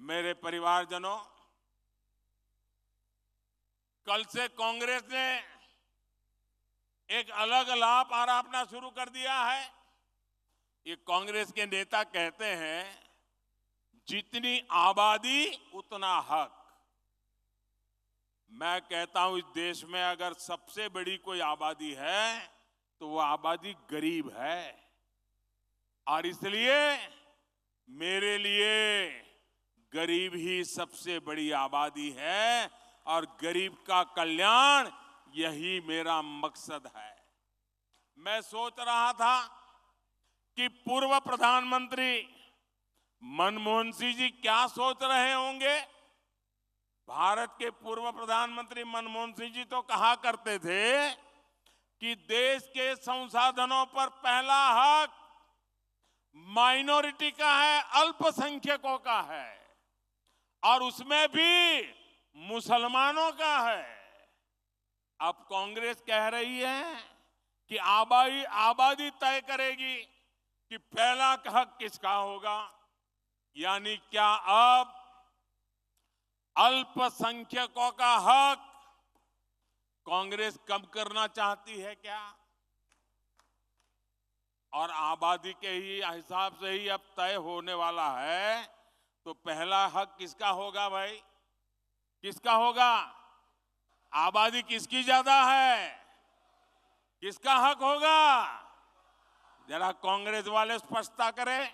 मेरे परिवारजनों, कल से कांग्रेस ने एक अलग लाभ आरापना शुरू कर दिया है। ये कांग्रेस के नेता कहते हैं, जितनी आबादी उतना हक। मैं कहता हूं, इस देश में अगर सबसे बड़ी कोई आबादी है तो वो आबादी गरीब है, और इसलिए मेरे लिए गरीब ही सबसे बड़ी आबादी है और गरीब का कल्याण यही मेरा मकसद है। मैं सोच रहा था कि पूर्व प्रधानमंत्री मनमोहन सिंह जी क्या सोच रहे होंगे। भारत के पूर्व प्रधानमंत्री मनमोहन सिंह जी तो कहा करते थे कि देश के संसाधनों पर पहला हक माइनॉरिटी का है, अल्पसंख्यकों का है, और उसमें भी मुसलमानों का है। अब कांग्रेस कह रही है कि आबादी तय करेगी कि पहला हक किसका होगा। यानी क्या अब अल्पसंख्यकों का हक कांग्रेस कम करना चाहती है क्या? और आबादी के ही हिसाब से ही अब तय होने वाला है, तो पहला हक किसका होगा भाई? किसका होगा? आबादी किसकी ज्यादा है? किसका हक होगा? जरा कांग्रेस वाले स्पष्टता करें,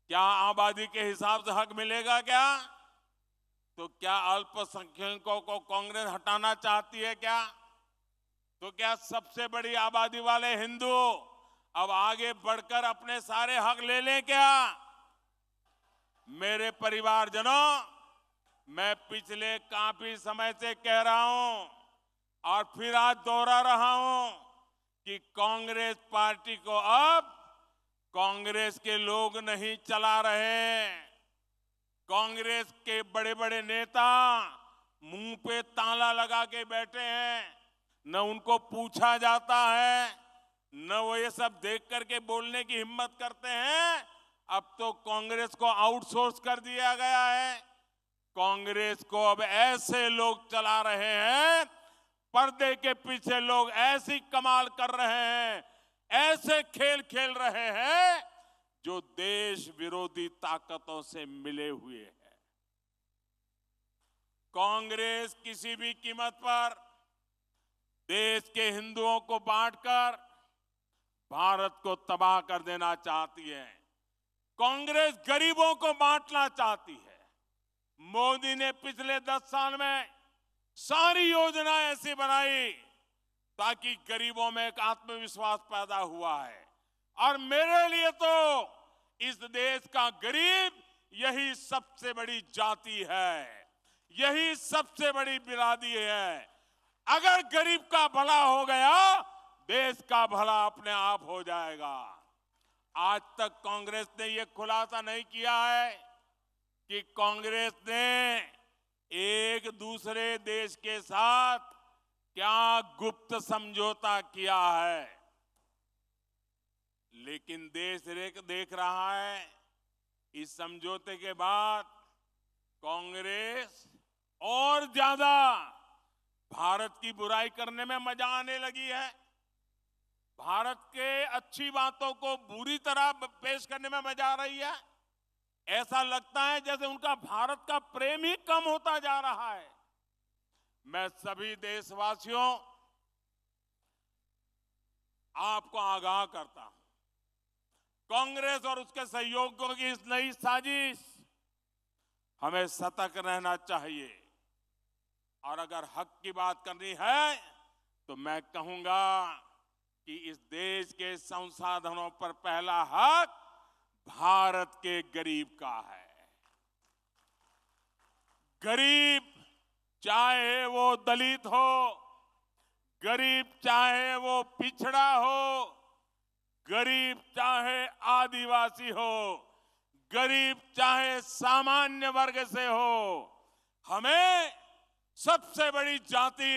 क्या आबादी के हिसाब से हक मिलेगा क्या? तो क्या अल्पसंख्यकों को कांग्रेस हटाना चाहती है क्या? तो क्या सबसे बड़ी आबादी वाले हिंदू अब आगे बढ़कर अपने सारे हक ले लें क्या? मेरे परिवारजनों, मैं पिछले काफी समय से कह रहा हूं और फिर आज दोहरा रहा हूं कि कांग्रेस पार्टी को अब कांग्रेस के लोग नहीं चला रहे। कांग्रेस के बड़े बड़े नेता मुंह पे ताला लगा के बैठे हैं, न उनको पूछा जाता है, न वो ये सब देख करके बोलने की हिम्मत करते हैं। अब तो कांग्रेस को आउटसोर्स कर दिया गया है। कांग्रेस को अब ऐसे लोग चला रहे हैं, पर्दे के पीछे लोग ऐसी कमाल कर रहे हैं, ऐसे खेल खेल रहे हैं जो देश विरोधी ताकतों से मिले हुए हैं। कांग्रेस किसी भी कीमत पर देश के हिंदुओं को बांटकर भारत को तबाह कर देना चाहती है। कांग्रेस गरीबों को बांटना चाहती है। मोदी ने पिछले 10 साल में सारी योजनाएं ऐसी बनाई ताकि गरीबों में एक आत्मविश्वास पैदा हुआ है। और मेरे लिए तो इस देश का गरीब यही सबसे बड़ी जाति है, यही सबसे बड़ी बिरादरी है। अगर गरीब का भला हो गया, देश का भला अपने आप हो जाएगा। आज तक कांग्रेस ने यह खुलासा नहीं किया है कि कांग्रेस ने एक दूसरे देश के साथ क्या गुप्त समझौता किया है। लेकिन देश देख रहा है, इस समझौते के बाद कांग्रेस और ज्यादा भारत की बुराई करने में मजा आने लगी है। भारत के अच्छी बातों को बुरी तरह पेश करने में मजा आ रही है। ऐसा लगता है जैसे उनका भारत का प्रेम ही कम होता जा रहा है। मैं सभी देशवासियों, आपको आगाह करता हूं, कांग्रेस और उसके सहयोगियों की इस नई साजिश, हमें सतर्क रहना चाहिए। और अगर हक की बात करनी है तो मैं कहूंगा कि इस देश के संसाधनों पर पहला हक भारत के गरीब का है। गरीब चाहे वो दलित हो, गरीब चाहे वो पिछड़ा हो, गरीब चाहे आदिवासी हो, गरीब चाहे सामान्य वर्ग से हो, हमें सबसे बड़ी जाति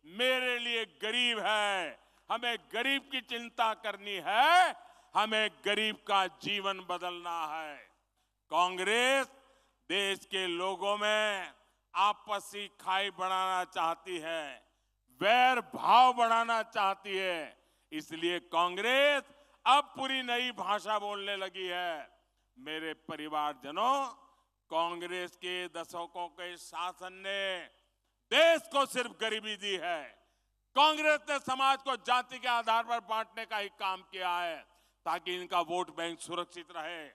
मेरे लिए गरीब है। हमें गरीब की चिंता करनी है, हमें गरीब का जीवन बदलना है। कांग्रेस देश के लोगों में आपसी खाई बढ़ाना चाहती है, वैर भाव बढ़ाना चाहती है। इसलिए कांग्रेस अब पूरी नई भाषा बोलने लगी है। मेरे परिवारजनों, कांग्रेस के दशकों के शासन ने देश को सिर्फ गरीबी दी है। कांग्रेस ने समाज को जाति के आधार पर बांटने का ही काम किया है ताकि इनका वोट बैंक सुरक्षित रहे।